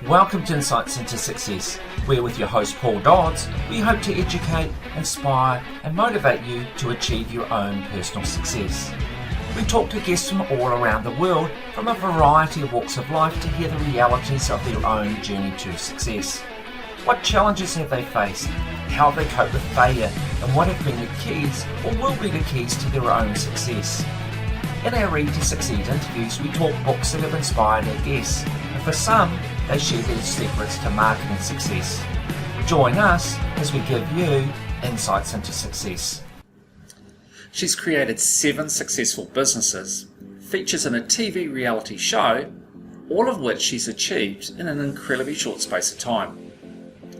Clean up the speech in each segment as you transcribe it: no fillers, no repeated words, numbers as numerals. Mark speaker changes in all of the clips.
Speaker 1: Welcome to Insights into Success, where with your host Paul Dodds, we hope to educate, inspire and motivate you to achieve your own personal success. We talk to guests from all around the world from a variety of walks of life to hear the realities of their own journey to success. What challenges have they faced? How have they coped with failure? And what have been the keys or will be the keys to their own success? In our Read to Succeed interviews, we talk books that have inspired our guests, and for some, they share their secrets to marketing success. Join us as we give you insights into success. She's created 7 successful businesses, features in a TV reality show, all of which she's achieved in an incredibly short space of time.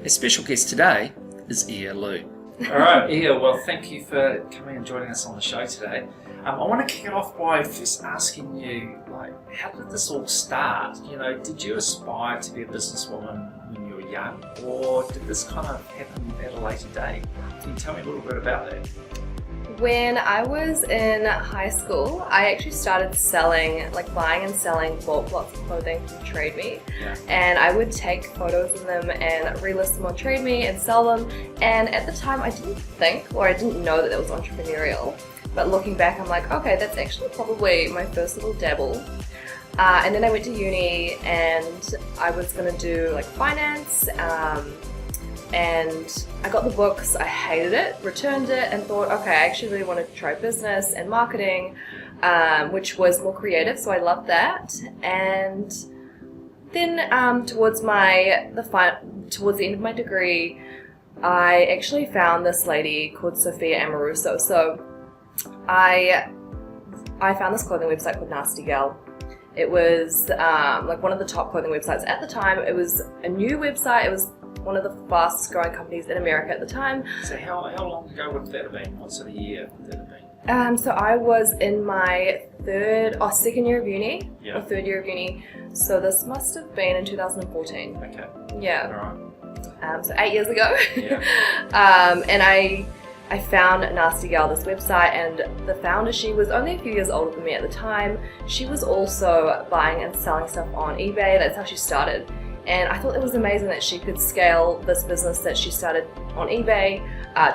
Speaker 1: Our special guest today is Iyia Liu. All right, Iyia, well, thank you for coming and joining us on the show today. I want to kick it off by first asking you, how did this all start? Did you aspire to be a businesswoman when you were young, or did this kind of happen at a later date? Can you tell me a little bit about that?
Speaker 2: When I was in high school, I actually started buying and selling bulk lots of clothing from Trade Me.
Speaker 1: Yeah.
Speaker 2: And I would take photos of them and relist them on Trade Me and sell them. And at the time, I didn't know that was entrepreneurial. But looking back, I'm like, okay, that's actually probably my first little dabble. And then I went to uni and I was going to do finance. And I got the books, I hated it, returned it, and thought, okay, I actually really want to try business and marketing, which was more creative, so I loved that. And then towards the end of my degree, I actually found this lady called Sophia Amoruso. So I found this clothing website called Nasty Gal. It was one of the top clothing websites at the time. It was a new website. It was one of the fastest growing companies in America at the time.
Speaker 1: So how long ago would that have been? What sort of year would that have been?
Speaker 2: So I was in my second year of uni,
Speaker 1: Yeah.
Speaker 2: or third year of uni. So this must have been in 2014.
Speaker 1: Okay.
Speaker 2: Yeah.
Speaker 1: All right.
Speaker 2: So 8 years ago.
Speaker 1: Yeah.
Speaker 2: And I found Nasty Gal, this website, and the founder, she was only a few years older than me at the time. She was also buying and selling stuff on eBay. That's how she started. And I thought it was amazing that she could scale this business that she started on eBay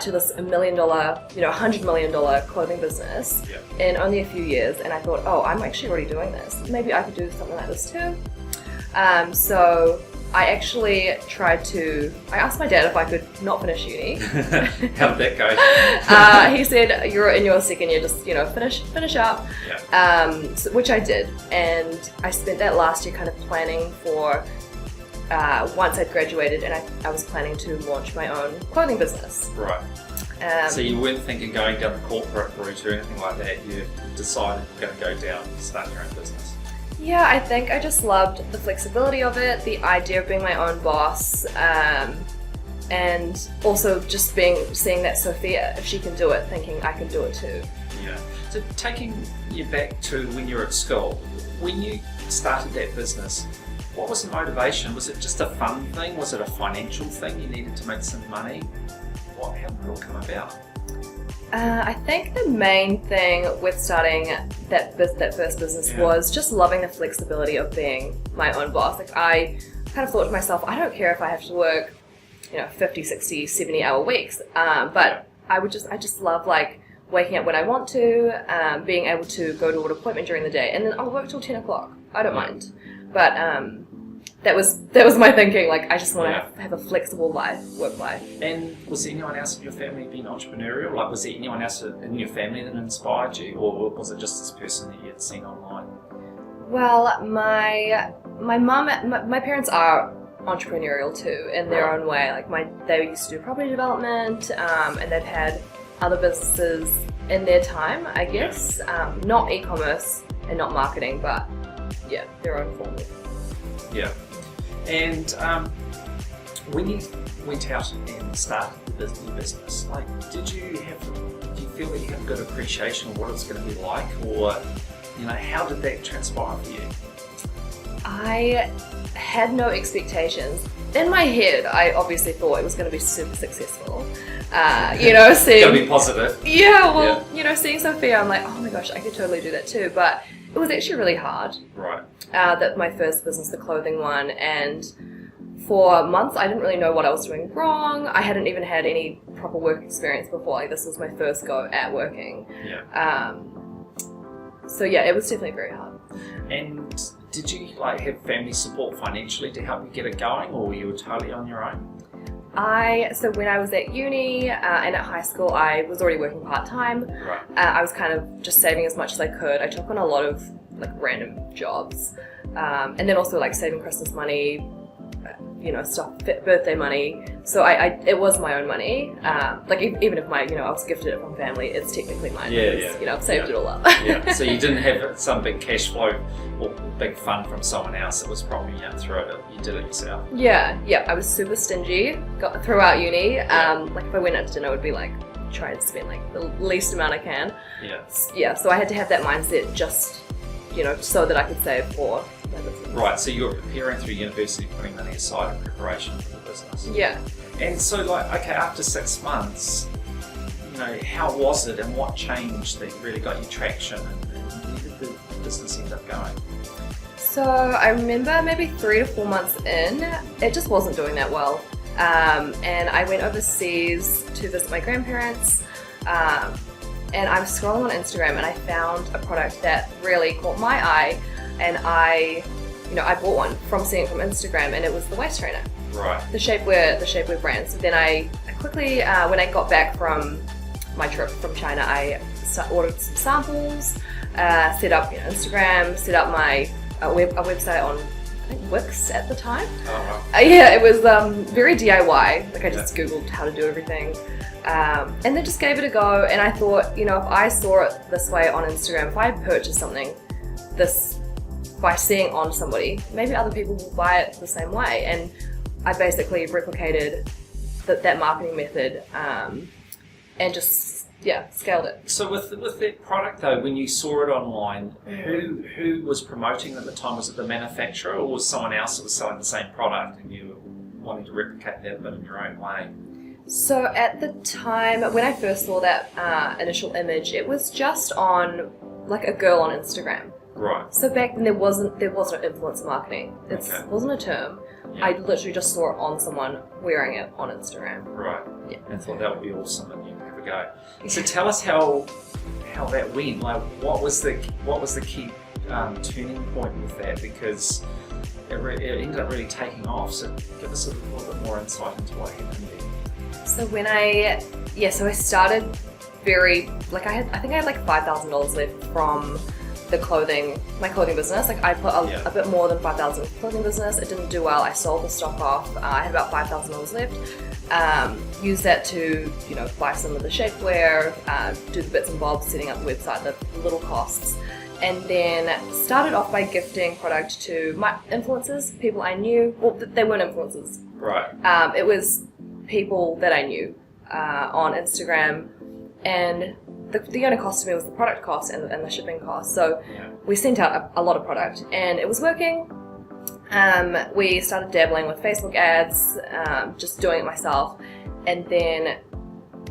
Speaker 2: to this $1 million, $100 million clothing business in only a few years. And I thought, oh, I'm actually already doing this. Maybe I could do something like this too. So I actually I asked my dad if I could not finish uni.
Speaker 1: How did that go?
Speaker 2: He said, you're in your second year, just, finish up.
Speaker 1: Yeah.
Speaker 2: Which I did. And I spent that last year kind of planning for once I'd graduated, and I was planning to launch my own clothing business.
Speaker 1: Right. So you weren't thinking going down the corporate route or anything like that. You decided you're going to go down and start your own business.
Speaker 2: Yeah, I think I just loved the flexibility of it, the idea of being my own boss, and also just seeing that Sophia, if she can do it, thinking I can do it too.
Speaker 1: Yeah. So taking you back to when you were at school, when you started that business, what was the motivation? Was it just a fun thing? Was it a financial thing? You needed to make some money? How did it all come about?
Speaker 2: I think the main thing with starting that first business was just loving the flexibility of being my own boss. I kind of thought to myself, I don't care if I have to work, 50, 60, 70-hour weeks, but I just love waking up when I want to, being able to go to an appointment during the day, and then I'll work till 10 o'clock. I don't mind. But that was my thinking. I just want to have a flexible work life.
Speaker 1: And was there anyone else in your family being entrepreneurial? Was there anyone else in your family that inspired you, or was it just this person that you had seen online?
Speaker 2: Well, my mum, my parents are entrepreneurial too in their own way. They used to do property development, and they've had other businesses in their time, I guess. Not e-commerce and not marketing, but their own form.
Speaker 1: Yeah. And when you went out and started the business, did you feel that you had a good appreciation of what it was going to be like, or how did that transpire for you?
Speaker 2: I had no expectations. In my head, I obviously thought it was going to be super successful. Seeing...
Speaker 1: It's going to be positive.
Speaker 2: Yeah, well, seeing Sophia, I'm like, oh my gosh, I could totally do that too. But it was actually really hard.
Speaker 1: Right.
Speaker 2: that my first business, the clothing one, and for months I didn't really know what I was doing wrong. I hadn't even had any proper work experience before. Like, this was my first go at working.
Speaker 3: Yeah.
Speaker 2: So yeah, it was definitely very hard.
Speaker 3: And did you like have family support financially to help you get it going, or you were totally on your own?
Speaker 2: So when I was at uni and at high school, I was already working part-time.
Speaker 3: Right.
Speaker 2: I was kind of just saving as much as I could. I took on a lot of like random jobs, and then also like saving Christmas money, stuff, birthday money. So it was my own money. Like even if I was gifted it from family, it's technically mine. Because, I've saved it all up.
Speaker 3: Yeah. So you didn't have some big cash flow or big fund from someone else. It was probably you did it yourself.
Speaker 2: Yeah. I was super stingy throughout uni. Like if I went out to dinner, I would be like, try and spend like the least amount I can. Yeah. So I had to have that mindset just, so that I could save for my business.
Speaker 3: Right. So you were preparing through university, putting money aside in preparation for the business.
Speaker 2: Yeah.
Speaker 3: And so after 6 months, how was it and what changed that really got you traction and where did the business end up going?
Speaker 2: So I remember maybe 3 to 4 months in, it just wasn't doing that well. And I went overseas to visit my grandparents, and I was scrolling on Instagram and I found a product that really caught my eye, and I bought one from seeing it from Instagram, and it was the waist trainer.
Speaker 3: Right.
Speaker 2: The shapewear brand. So then I quickly, when I got back from my trip from China, I ordered some samples, set up Instagram, set up my a website on, I think, Wix at the time.
Speaker 3: Oh, wow.
Speaker 2: Yeah, it was very DIY. Like I just Googled how to do everything, and then just gave it a go. And I thought, if I saw it this way on Instagram, if I purchased something this by seeing on somebody, maybe other people will buy it the same way. And I basically replicated that marketing method, and just scaled it.
Speaker 3: So with that product though, when you saw it online, who was promoting it at the time? Was it the manufacturer or was someone else that was selling the same product and you were wanting to replicate that but in your own way?
Speaker 2: So at the time, when I first saw that initial image, it was just on like a girl on Instagram.
Speaker 3: Right.
Speaker 2: So back then there wasn't influencer marketing. It wasn't a term.
Speaker 3: Yeah.
Speaker 2: I literally just saw it on someone wearing it on Instagram.
Speaker 3: Right.
Speaker 2: Yeah.
Speaker 3: And thought that would be awesome and you'd have a go. So tell us how that went. Like what was the key turning point with that, because it ended up really taking off. So give us a little bit more insight into what happened there.
Speaker 2: So when I started I think I had like $5,000 left from my clothing business. Like I put a bit more than $5,000 in the clothing business. It didn't do well. I sold the stock off. I had about $5,000 left. Used that to, buy some of the shapewear, do the bits and bobs, setting up the website, the little costs. And then started off by gifting product to my influencers, people I knew. Well, they weren't influencers.
Speaker 3: Right.
Speaker 2: It was people that I knew on Instagram, and the only cost to me was the product cost and the shipping cost. So we sent out a lot of product and it was working. We started dabbling with Facebook ads, just doing it myself. And then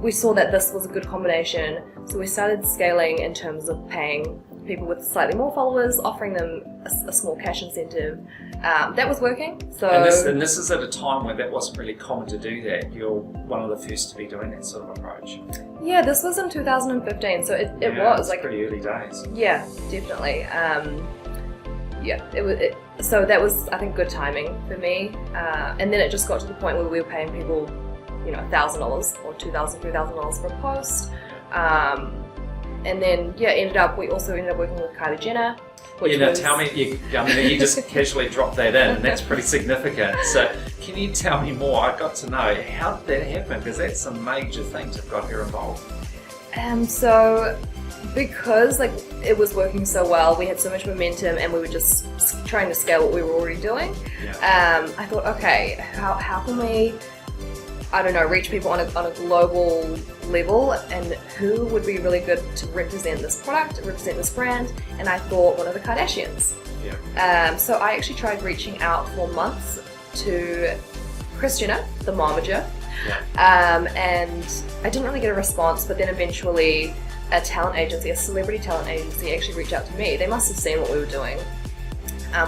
Speaker 2: we saw that this was a good combination. So we started scaling in terms of paying people with slightly more followers, offering them a small cash incentive. That was working. So
Speaker 3: and this is at a time when that wasn't really common to do that. You're one of the first to be doing that sort of approach.
Speaker 2: Yeah, this was in 2015, so it was like
Speaker 3: pretty early days.
Speaker 2: Yeah, definitely. So that was, I think, good timing for me. And then it just got to the point where we were paying people, $1,000 or $2,000, $3,000 for a post. And then, we also ended up working with Kylie Jenner.
Speaker 3: Tell me, you just casually dropped that in, and that's pretty significant. So can you tell me more? I've got to know, how did that happen? Because that's a major thing to have got her involved.
Speaker 2: So because it was working so well, we had so much momentum and we were just trying to scale what we were already doing. I thought, okay, how can we, reach people on a global level, and who would be really good to represent this product, represent this brand? And I thought, one of the Kardashians. So I actually tried reaching out for months to Kris Jenner, the momager, and I didn't really get a response. But then eventually, a celebrity talent agency, actually reached out to me. They must have seen what we were doing.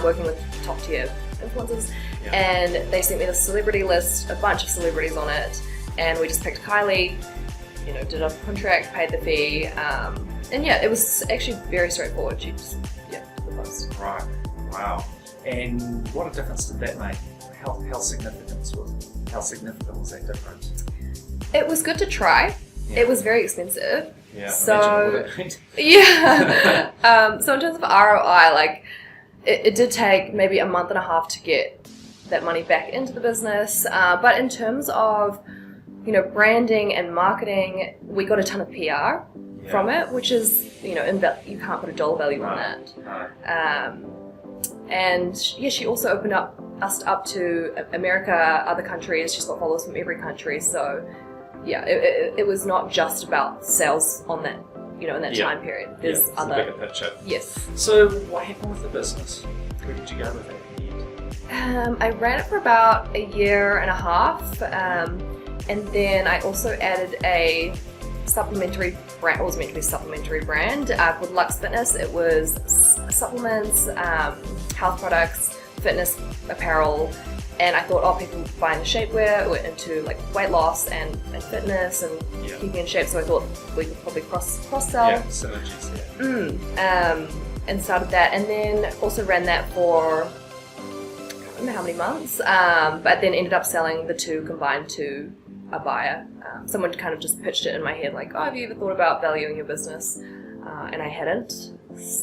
Speaker 2: working with top tier influencers,
Speaker 3: Yeah.
Speaker 2: and they sent me the celebrity list, a bunch of celebrities on it, and we just picked Kylie, did a contract, paid the fee, and yeah, it was actually very straightforward. She just, did the post.
Speaker 3: Right. Wow. And what a difference did that make? How significant was that difference?
Speaker 2: It was good to try.
Speaker 3: Yeah.
Speaker 2: It was very expensive.
Speaker 3: Yeah.
Speaker 2: So yeah. So in terms of ROI, like it did take maybe a month and a half to get that money back into the business. But in terms of branding and marketing, we got a ton of PR from it, which is you can't put a dollar value on that.
Speaker 3: No.
Speaker 2: And yeah, she also opened us up to America, other countries. She's got followers from every country. So yeah, it was not just about sales on that, in that time period. There's other
Speaker 3: bigger picture.
Speaker 2: Yes.
Speaker 3: So what happened with the business? Where did you go with it in the end?
Speaker 2: I ran it for about a year and a half, and then I also added a supplementary brand. It was meant to be a supplementary brand called Luxe Fitness. It was supplements, health products, fitness apparel, and I thought, people buying the shapewear were into like weight loss and fitness and keeping in shape. So I thought we could probably cross sell.
Speaker 3: Yeah, synergies. Yeah.
Speaker 2: And started that, and then also ran that for I don't know how many months, but then ended up selling the two combined to a buyer. Someone kind of just pitched it in my head, like, have you ever thought about valuing your business? And I hadn't,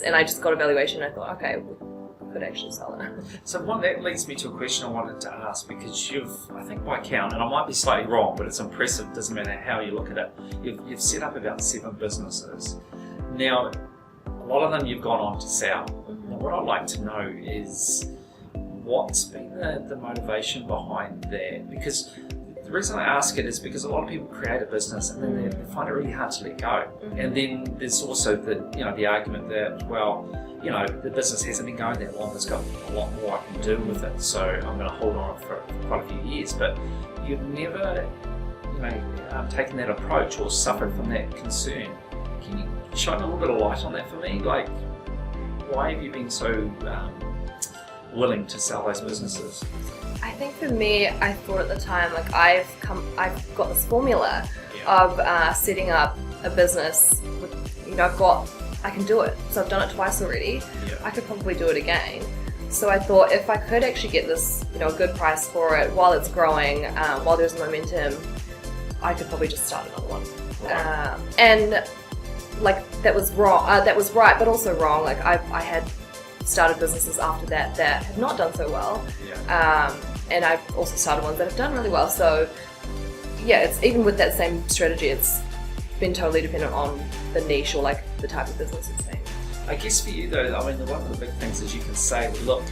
Speaker 2: and I just got a valuation. And I thought, okay, we could actually sell it.
Speaker 3: So that leads me to a question I wanted to ask, because you've, I think by count, and I might be slightly wrong, but it's impressive, doesn't matter how you look at it, you've set up about 7 businesses. Now, a lot of them you've gone on to sell. Now, what I'd like to know is what's been the motivation behind that? Because the reason I ask it is because a lot of people create a business and then they find it really hard to let go. And then there's also the argument that, the business hasn't been going that long, it's got a lot more I can do with it, so I'm going to hold on for quite a few years. But you've never, taken that approach or suffered from that concern. Can you shine a little bit of light on that for me? Like, why have you been so willing to sell those businesses?
Speaker 2: I think for me, I thought at the time, like I've got this formula of setting up a business with, I can do it. So I've done it twice already.
Speaker 3: Yeah.
Speaker 2: I could probably do it again. So I thought if I could actually get this, a good price for it while it's growing, while there's momentum, I could probably just start another one.
Speaker 3: Right.
Speaker 2: And like that was wrong. That was right, but also wrong. Like I had started businesses after that have not done so well.
Speaker 3: Yeah.
Speaker 2: And I've also started ones that have done really well. So yeah, it's even with that same strategy, it's been totally dependent on the niche or like the type of business it's been.
Speaker 3: I guess for you though, one of the big things is you can say, look,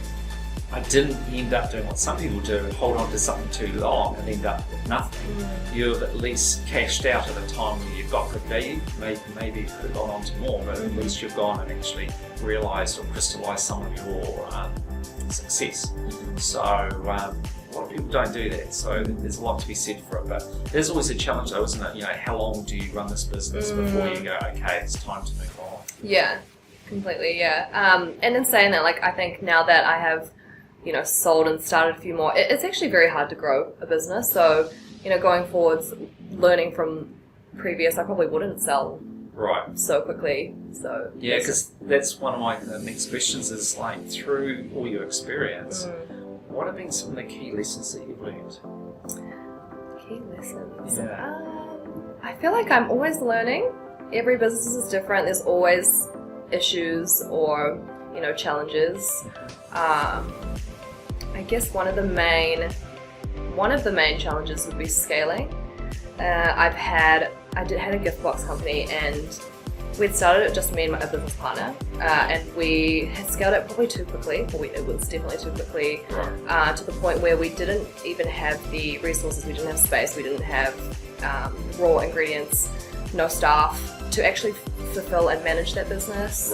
Speaker 3: I didn't end up doing what some people do, hold on to something too long and end up with nothing. You've at least cashed out at a time where you've got good value. Maybe you could have gone on to more, but at least you've gone and actually realised or crystallised some of your success. So a lot of people don't do that, so there's a lot to be said for it. But there's always a challenge though, isn't it? How long do you run this business before you go, okay, it's time to move on?
Speaker 2: Yeah, completely, yeah. And in saying that, like I think now that I have sold and started a few more, it's actually very hard to grow a business. So, going forwards, learning from previous, I probably wouldn't sell so quickly. So
Speaker 3: yeah, because that's one of my next questions is like, through all your experience, what have been some of the key lessons that you've learned?
Speaker 2: Key lessons?
Speaker 3: Yeah.
Speaker 2: I feel like I'm always learning. Every business is different. There's always issues or, challenges. I guess one of the main challenges would be scaling. I had a gift box company, and we'd started it just me and my business partner, and we had scaled it probably too quickly. It was definitely too quickly, to the point where we didn't even have the resources, we didn't have space, we didn't have raw ingredients, no staff to actually fulfill and manage that business.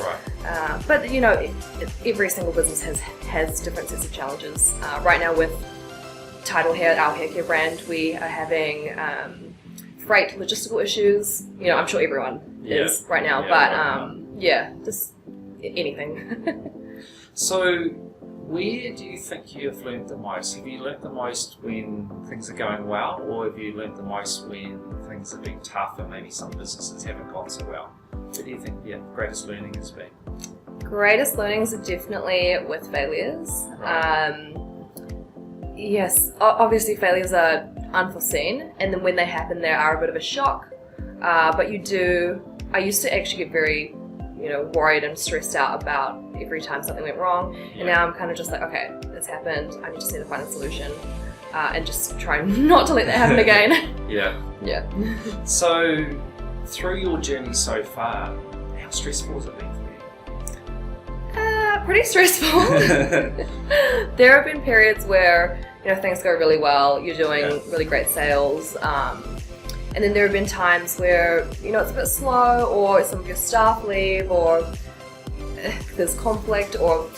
Speaker 2: But every single business has different sets of challenges. Right now with Tidal Hair, our hair care brand, we are having freight logistical issues. I'm sure everyone is right now, but just anything.
Speaker 3: So where do you think you've learnt the most? Have you learnt the most when things are going well, or have you learnt the most when things have been tough and maybe some businesses haven't gone so well? Where do you think your greatest learning has been?
Speaker 2: Greatest learnings are definitely with failures.
Speaker 3: Right.
Speaker 2: Yes, obviously failures are unforeseen, and then when they happen, they are a bit of a shock. But I used to actually get very, worried and stressed out about every time something went wrong.
Speaker 3: Yeah.
Speaker 2: And now I'm kind of just like, okay, it's happened. I just need to find a solution, and just try not to let that happen again.
Speaker 3: Yeah.
Speaker 2: Yeah.
Speaker 3: So, through your journey so far, how stressful has it been for you?
Speaker 2: Pretty stressful. There have been periods where things go really well. You're doing really great sales. And then there have been times where, it's a bit slow, or some of your staff leave, or there's conflict, or,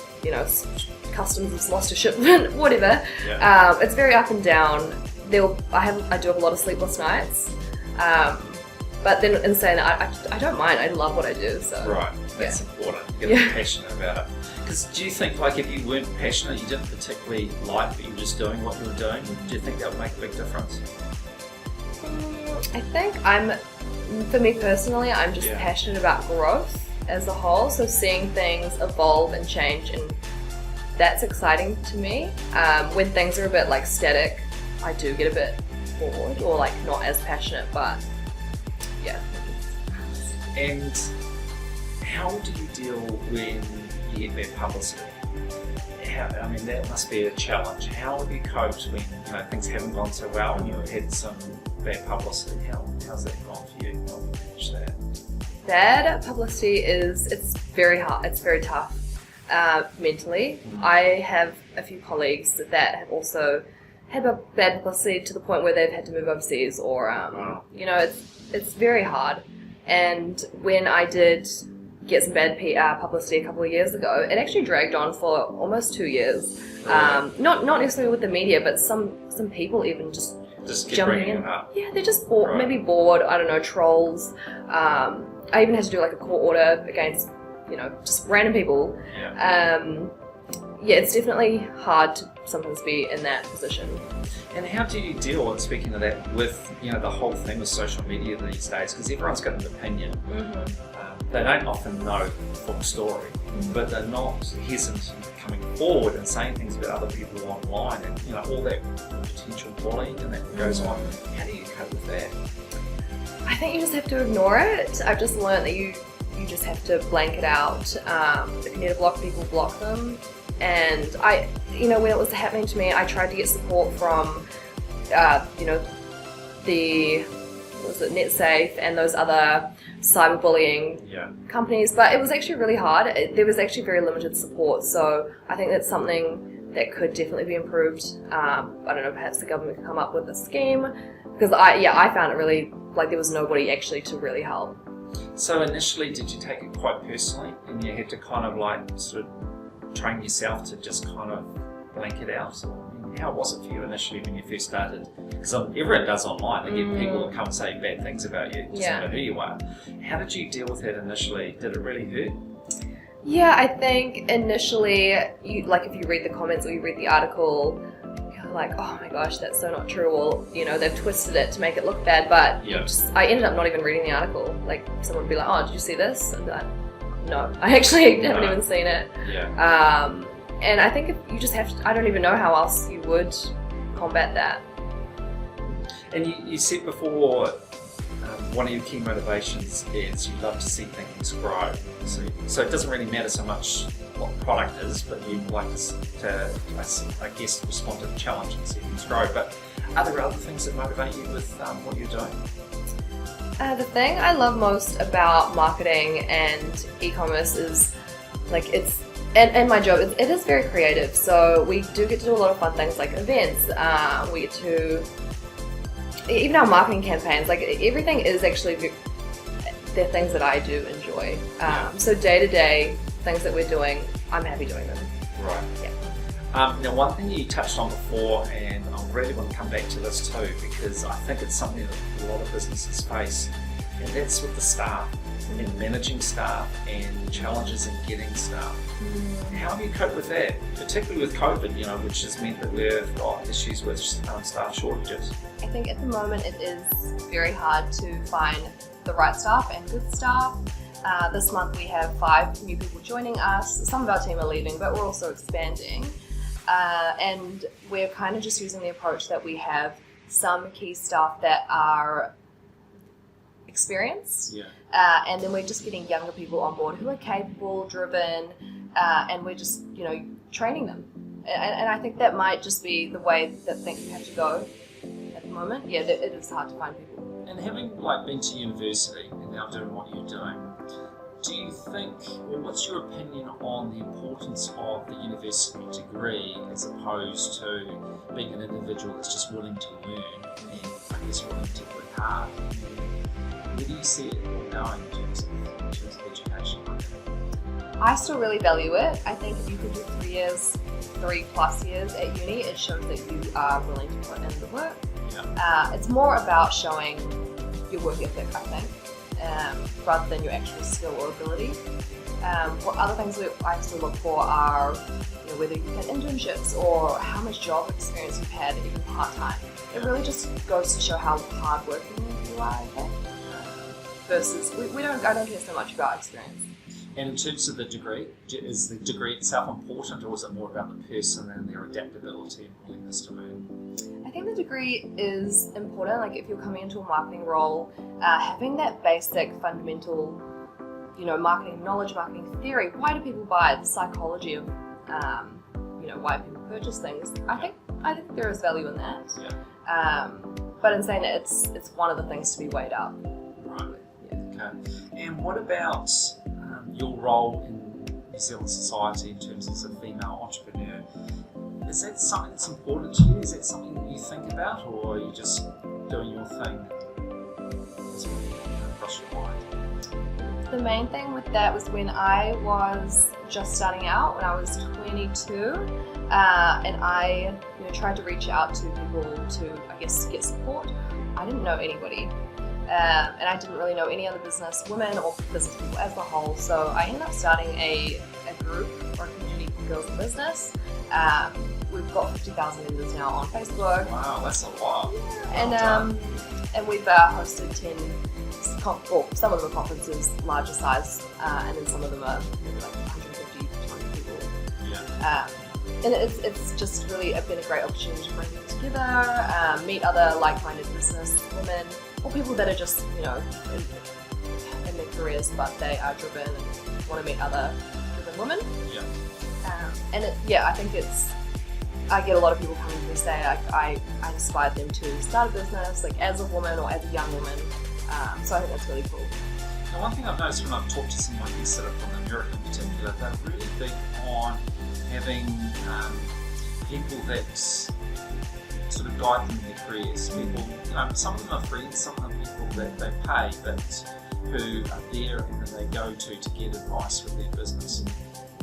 Speaker 2: customs has lost a shipment, whatever.
Speaker 3: Yeah.
Speaker 2: It's very up and down. I do have a lot of sleepless nights. But then in saying that, I don't mind. I love what I do. So
Speaker 3: Right, that's important. You get passionate about it. Because do you think, like, if you weren't passionate, you didn't particularly like, but you were just doing what you were doing, do you think that would make a big difference?
Speaker 2: I think for me personally, I'm just passionate about growth as a whole. So seeing things evolve and change, and that's exciting to me. When things are a bit like static, I do get a bit bored, or like not as passionate, but yeah.
Speaker 3: And how do you deal when you get bad publicity? That must be a challenge. How have you coped when things haven't gone so well and you've had some bad publicity? How's that gone for you? How do you manage that?
Speaker 2: Bad publicity it's very hard. It's very tough mentally. I have a few colleagues that have also had bad publicity to the point where they've had to move overseas, or it's very hard. And when I did get some bad publicity a couple of years ago, it actually dragged on for almost 2 years. Not necessarily with the media, but some people even just
Speaker 3: keep
Speaker 2: jumping
Speaker 3: bringing
Speaker 2: in.
Speaker 3: it up.
Speaker 2: Yeah, they're just bored, maybe bored. I don't know, trolls. I even had to do like a court order against just random people. It's definitely hard to sometimes be in that position.
Speaker 3: And how do you deal, and speaking of that, with the whole thing with social media these days? Because everyone's got an opinion. They don't often know the full story, but they're not hesitant in coming forward and saying things about other people online, and all that potential bullying and that goes on. How do you cope with that?
Speaker 2: I think you just have to ignore it. I've just learned that you just have to blank it out. If you need to block people, block them. And when it was happening to me, I tried to get support from, NetSafe and those other cyberbullying companies, but it was actually really hard. There was actually very limited support, so I think that's something that could definitely be improved. I don't know, perhaps the government could come up with a scheme, because I found it really, like, there was nobody actually to really help.
Speaker 3: So initially, did you take it quite personally, and you had to kind of like sort of train yourself to just kind of blank it out? How was it for you initially when you first started? Because everyone does online. They get people that come and say bad things about you, just know who you are. How did you deal with that initially? Did it really hurt?
Speaker 2: Yeah, I think initially, if you read the comments or you read the article, you're like, oh my gosh, that's so not true, or they've twisted it to make it look bad. But I ended up not even reading the article. Like, someone would be like, oh, did you see this? And I'd be like, no, I actually haven't even seen it. And I think you just have to, I don't even know how else you would combat that.
Speaker 3: And you said before, one of your key motivations is you love to see things grow. So it doesn't really matter so much what the product is, but you like to I guess, respond to the challenge and see things grow. But are there other things that motivate you with what you're doing?
Speaker 2: The thing I love most about marketing and e-commerce is, like, and my job, it is very creative. So we do get to do a lot of fun things like events. We get to, even our marketing campaigns, like, everything is actually, they're things that I do enjoy. So day to day, things that we're doing, I'm happy doing them.
Speaker 3: Right.
Speaker 2: Yeah.
Speaker 3: Now, one thing you touched on before, and I really want to come back to this too, because I think it's something that a lot of businesses face, And that's with the staff and managing staff and challenges in getting staff. How have you coped with that, particularly with COVID, which has meant that we've got issues with staff shortages?
Speaker 2: I think at the moment it is very hard to find the right staff and good staff. This month we have 5 new people joining us. Some of our team are leaving, but we're also expanding. And we're kind of just using the approach that we have some key staff that are experienced. And then we're just getting younger people on board who are capable, driven, and we're just, training them. And I think that might just be the way that things have to go at the moment. Yeah, it is hard to find people.
Speaker 3: And having been to university and now doing what you're doing, do you think, or what's your opinion on the importance of the university degree as opposed to being an individual that's just willing to learn and I guess willing to work hard? Where do you see it all going in terms of education?
Speaker 2: I still really value it. I think if you could do 3+ years at uni, it shows that you are willing to put in the work. It's more about showing your work ethic, I think, rather than your actual skill or ability. What other things I still look for are whether you've had internships or how much job experience you've had, even part-time. It really just goes to show how hard-working you are, I think. Versus, I don't care so much about experience.
Speaker 3: And in terms of the degree, is the degree itself important, or is it more about the person and their adaptability and willingness to learn?
Speaker 2: I think the degree is important. Like if you're coming into a marketing role, having that basic fundamental, marketing knowledge, marketing theory. Why do people buy? The psychology of, why people purchase things. I think there is value in that. But in saying that, it's one of the things to be weighed up.
Speaker 3: Right. Yeah. Okay. And what about your role in New Zealand society in terms as a female entrepreneur? Is that something that's important to you? Is that something that you think about, or are you just doing your thing that's across your mind?
Speaker 2: The main thing with that was when I was just starting out, when I was 22, and I tried to reach out to people to, I guess, get support. I didn't know anybody. And I didn't really know any other business women or business people as a whole, so I ended up starting a group or a community for girls in business. We've got 50,000 members now on Facebook.
Speaker 3: Wow, that's a lot.
Speaker 2: And we've hosted 10, some of them are conferences, larger size, and then some of them are maybe like 150 to 200 people. And it's just really been a great opportunity to bring people together, meet other like-minded business women, or people that are just, in their careers, but they are driven and want to meet other driven women. I think I get a lot of people coming to me say I inspired them to start a business, like as a woman or as a young woman. So I think that's really cool.
Speaker 3: Now, one thing I've noticed when I've talked to some of my guests that are from America in particular, they're really big on having people that sort of guide them in their careers. People, some of them are friends, some of them are people that they pay, but who are there and that they go to get advice with their business.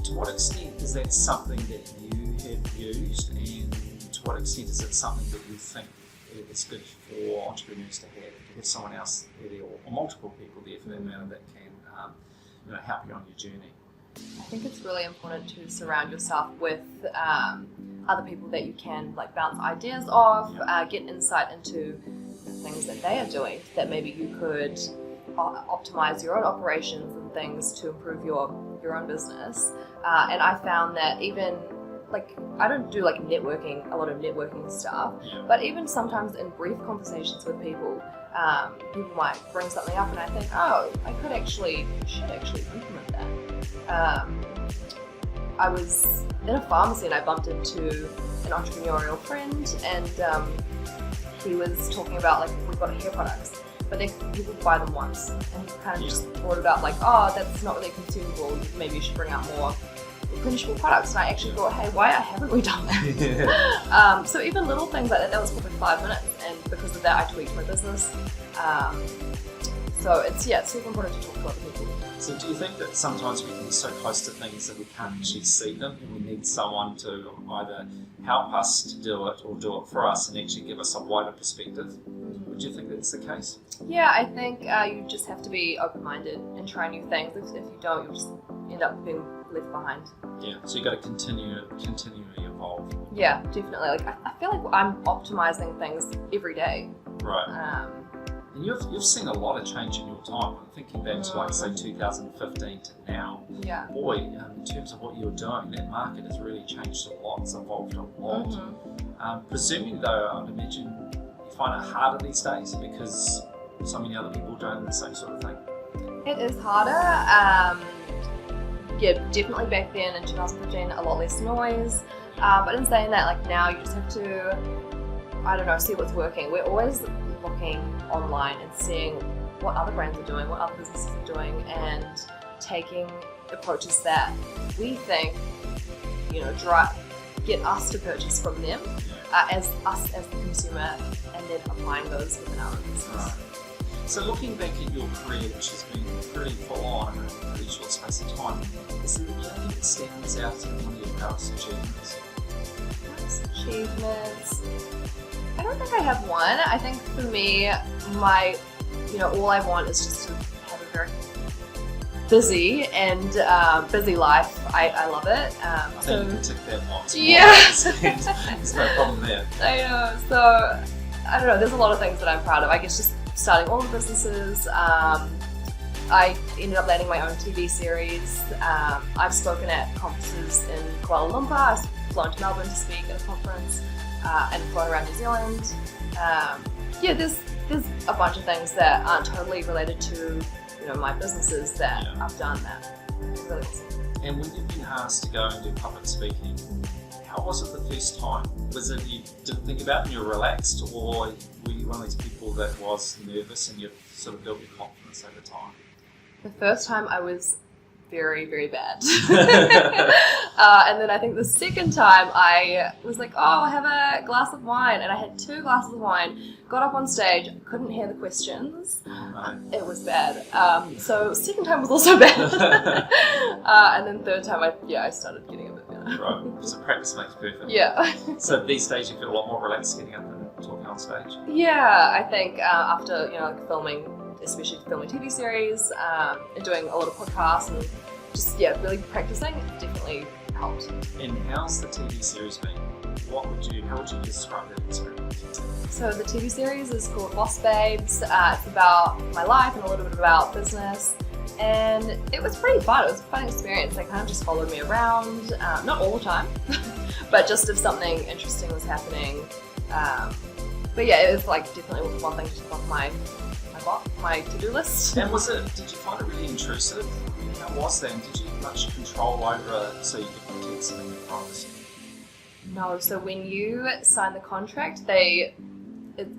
Speaker 3: To what extent is that something that you have used, and to what extent is it something that you think is good for entrepreneurs to have someone else there, or multiple people there for that matter, that can help you on your journey?
Speaker 2: I think it's really important to surround yourself with other people that you can bounce ideas off, get insight into the things that they are doing, that maybe you could optimize your own operations and things to improve your own business. And I found that even I don't do a lot of networking stuff, but even sometimes in brief conversations with people, people might bring something up and I think, I should actually implement that. I was in a pharmacy and I bumped into an entrepreneurial friend, and he was talking about we've got hair products, but people buy them once, and he kind of just brought about that's not really consumable, maybe you should bring out more replenishable products. And I actually thought, hey, why haven't we done that? So even little things like that was probably 5 minutes, and because of that I tweaked my business. So it's super important to talk to other people.
Speaker 3: So do you think that sometimes we can be so close to things that we can't actually see them, and we need someone to either help us to do it or do it for us and actually give us a wider perspective? Would you think that's the case?
Speaker 2: Yeah, I think you just have to be open-minded and try new things. If you don't, you'll just end up being left behind.
Speaker 3: Yeah, so you've got to continually evolve.
Speaker 2: Yeah, definitely. Like I feel like I'm optimizing things every day.
Speaker 3: Right. And you've seen a lot of change in your time. I'm thinking back to like say 2015 to now.
Speaker 2: Yeah.
Speaker 3: Boy, in terms of what you're doing, that market has really changed a lot. It's evolved a lot. Presuming though, I'd imagine you find it harder these days because so many other people are doing the same sort of thing.
Speaker 2: It is harder. Yeah, definitely back then in 2015, a lot less noise. But in saying that, like now you just have to, I don't know, see what's working. We're always looking online and seeing what other brands are doing, what other businesses are doing, and taking approaches that we think, get us to purchase from them, as us as the consumer, and then applying those within our own business.
Speaker 3: Right. So looking back at your career, which has been pretty full on in a pretty short space of time, is there anything that stands out as one of your proudest achievements?
Speaker 2: Achievements. I don't think I have one. I think for me, all I want is just to have a very busy and busy life. I love it.
Speaker 3: I think you can tick that box.
Speaker 2: Yeah.
Speaker 3: There's no problem there.
Speaker 2: I know. So, I don't know. There's a lot of things that I'm proud of. I guess just starting all the businesses. I ended up landing my own TV series. I've spoken at conferences in Kuala Lumpur. I've flown to Melbourne to speak at a conference. And flown around New Zealand. There's a bunch of things that aren't totally related to my businesses that I've done that really awesome.
Speaker 3: And when you've been asked to go and do public speaking, how was it the first time? Was it you didn't think about it and you were relaxed, or were you one of these people that was nervous and you sort of built your confidence over time?
Speaker 2: The first time I was very, very bad. And then I think the second time I was like, I'll have a glass of wine. And I had 2 glasses of wine, got up on stage, couldn't hear the questions.
Speaker 3: Right.
Speaker 2: It was bad. So second time was also bad. And then third time I started getting a bit better.
Speaker 3: Right, so practice makes perfect.
Speaker 2: Yeah.
Speaker 3: So these days you feel a lot more relaxed getting up and talking on stage?
Speaker 2: Yeah, I think after, filming, especially filming TV series, and doing a lot of podcasts and just, really practicing, it definitely helped.
Speaker 3: And how's the TV series been? How would you describe that experience?
Speaker 2: So the TV series is called Boss Babes. It's about my life and a little bit about business. And it was pretty fun. It was a fun experience. They kind of just followed me around, not all the time, but just if something interesting was happening. But yeah, it was like definitely one thing to tick off my to-do list.
Speaker 3: And did you find it really intrusive? I mean, how was that? And did you have much control over it so you could protect some of your privacy?
Speaker 2: No, so when you sign the contract,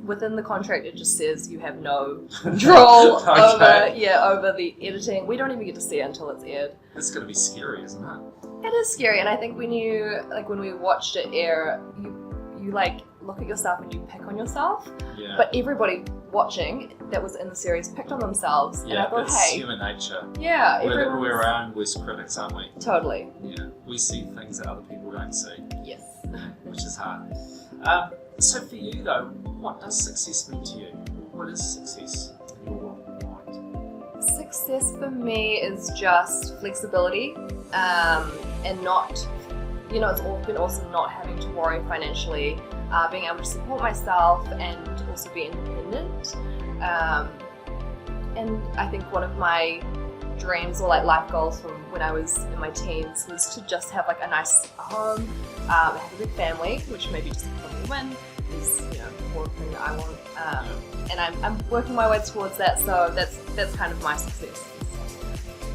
Speaker 2: within the contract it just says you have no control over the editing. We don't even get to see it until it's aired.
Speaker 3: It's going to be scary, isn't it?
Speaker 2: It is scary, and I think when we watched it air, you look at yourself and you pick on yourself.
Speaker 3: Yeah.
Speaker 2: But everybody watching that was in the series picked on themselves, and I thought,
Speaker 3: it's human nature.
Speaker 2: Yeah,
Speaker 3: we're our own worst critics, aren't we?
Speaker 2: Totally.
Speaker 3: Yeah, we see things that other people don't see.
Speaker 2: Yes.
Speaker 3: Which is hard. So for you though, what does success mean to you? What is success in your mind?
Speaker 2: Success for me is just flexibility, and not, it's been awesome not having to worry financially, being able to support myself and also be independent. And I think one of my dreams or life goals from when I was in my teens was to just have a nice home, have a big family, which maybe just becoming a win is more of a thing that I want. And I'm working my way towards that, so that's kind of my success.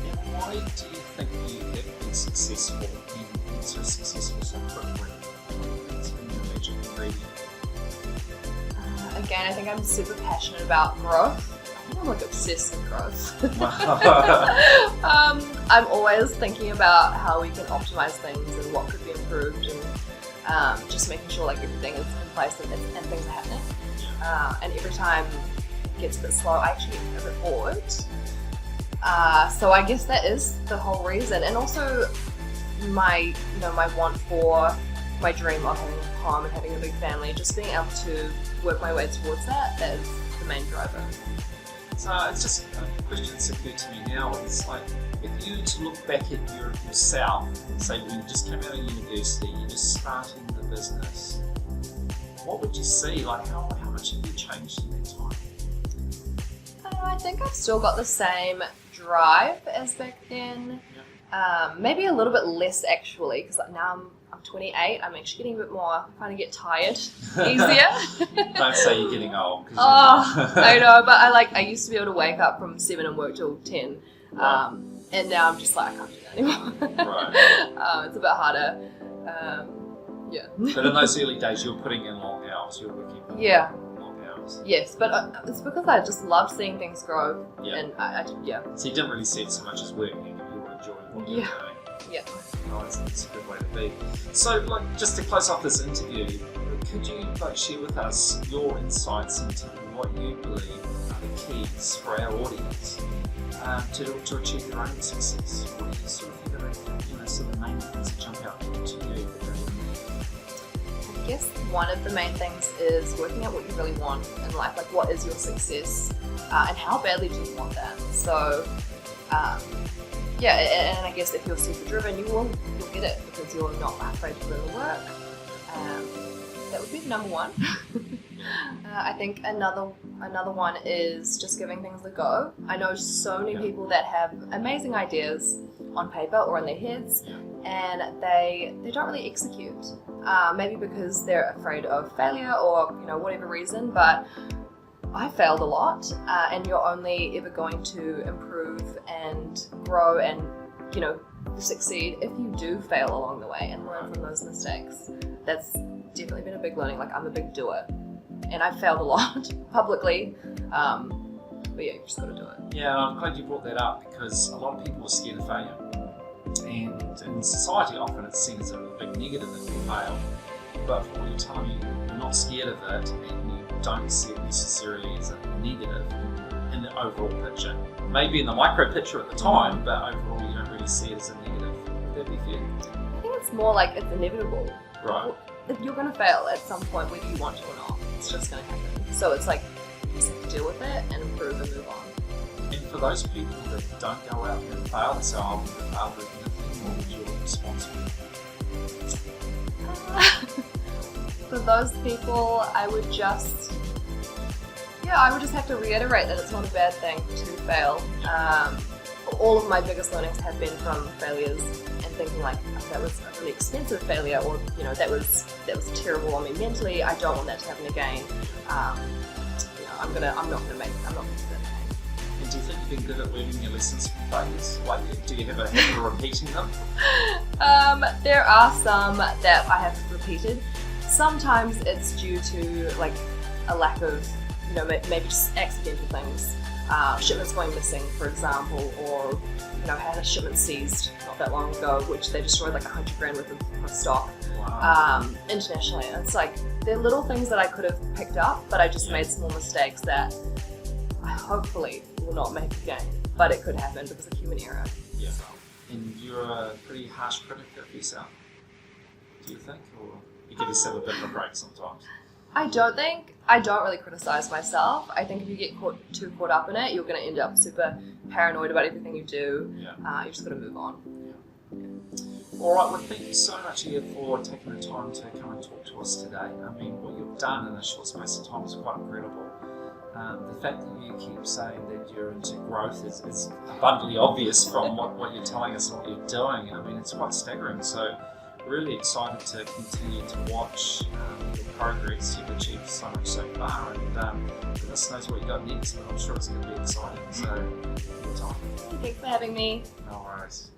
Speaker 3: And why do you think you have been successful and so successful so quickly? What's been your major ingredient?
Speaker 2: Again, I think I'm super passionate about growth. I'm obsessed with growth. I'm always thinking about how we can optimize things and what could be improved, and just making sure everything is in place and things are happening. And every time it gets a bit slow, I actually get a bit bored. So I guess that is the whole reason, and also my want for my dream of having a home and having a big family, just being able to work my way towards that, that is the main driver.
Speaker 3: So it's just a question that's occurred to me now. It's like, if you were to look back at yourself, say when you just came out of university, you're just starting the business, what would you see? Like, how much have you changed in that time?
Speaker 2: I think I've still got the same drive as back then. Maybe a little bit less actually, because like now I'm 28. I'm actually getting a bit more. Kind of get tired easier.
Speaker 3: Don't say you're getting old.
Speaker 2: I know, but I used to be able to wake up from 7 and work till 10,
Speaker 3: Right.
Speaker 2: And now I'm just like I can't do that anymore.
Speaker 3: Right.
Speaker 2: It's a bit harder. Yeah.
Speaker 3: But in those early days, you were putting in long hours. You were working
Speaker 2: Yeah.
Speaker 3: long hours.
Speaker 2: Yes, but it's because I just loved seeing things grow,
Speaker 3: Yeah.
Speaker 2: and yeah.
Speaker 3: So you didn't really see it so much as work. You were enjoying what you were
Speaker 2: Yeah.
Speaker 3: doing.
Speaker 2: Yeah.
Speaker 3: Oh, that's a good way to be. So, like, just to close off this interview, could you share with us your insights into what you believe are the keys for our audience to achieve their own success? What do you sort of think are some of the main things that jump out to you?
Speaker 2: I guess one of the main things is working out what you really want in life, like what is your success, and how badly do you want that. So, yeah, and I guess if you're super driven, you'll get it because you're not afraid to put in the work. That would be the number one. I think another one is just giving things a go. I know so many people that have amazing ideas on paper or in their heads, and they don't really execute. Maybe because they're afraid of failure or whatever reason, but I failed a lot, and you're only ever going to improve and grow and succeed if you do fail along the way and learn from those mistakes. That's definitely been a big learning. Like, I'm a big doer, and I've failed a lot publicly, but yeah, you just got to do it.
Speaker 3: Yeah, I'm glad you brought that up because a lot of people are scared of failure, and in society often it's seen as a big negative if you fail. But from what you're telling me, you're not scared of it, and you don't see it necessarily as a negative in the overall picture. Maybe in the micro picture at the time, but overall you don't really see it as a negative. Would that be fair?
Speaker 2: I think it's more like it's inevitable.
Speaker 3: Right.
Speaker 2: You're going to fail at some point whether you want to or not. It's just going to happen. So it's like you just have to deal with it and improve and move on.
Speaker 3: And for those people that don't go out and fail, they say, oh, I'm going to fail with anything, what would your response be?
Speaker 2: For those people, I would just have to reiterate that it's not a bad thing to fail. All of my biggest learnings have been from failures and thinking like, oh, that was a really expensive failure, or that was terrible on me mentally. I don't want that to happen again. I'm not gonna do that again.
Speaker 3: And do you think you've been good at learning your lessons from failures? Like, do you have a habit of repeating them?
Speaker 2: There are some that I have repeated. Sometimes it's due to like a lack of, maybe just accidental things. Shipments going missing, for example, or had a shipment seized not that long ago, which they destroyed like $100,000 worth of stock.
Speaker 3: Wow.
Speaker 2: Internationally. And it's like they're little things that I could have picked up, but I just made small mistakes that I hopefully will not make again. But it could happen because of human error.
Speaker 3: Yeah. And you're a pretty harsh critic of yourself, do you think, or you give yourself a bit of a break sometimes?
Speaker 2: I don't really criticize myself. I think if you get too caught up in it, you're going to end up super paranoid about everything you do.
Speaker 3: Yeah.
Speaker 2: You just got to move on.
Speaker 3: All right, well, thank you so much, Iyia, for taking the time to come and talk to us today. I mean, what you've done in a short space of time is quite incredible. The fact that you keep saying that you're into growth is abundantly obvious from what you're telling us and what you're doing. I mean, it's quite staggering. So, really excited to continue to watch your progress. You've achieved so much so far, and goodness knows what you got next, but I'm sure it's going to be exciting. So, good time.
Speaker 2: Thanks for having me.
Speaker 3: No worries.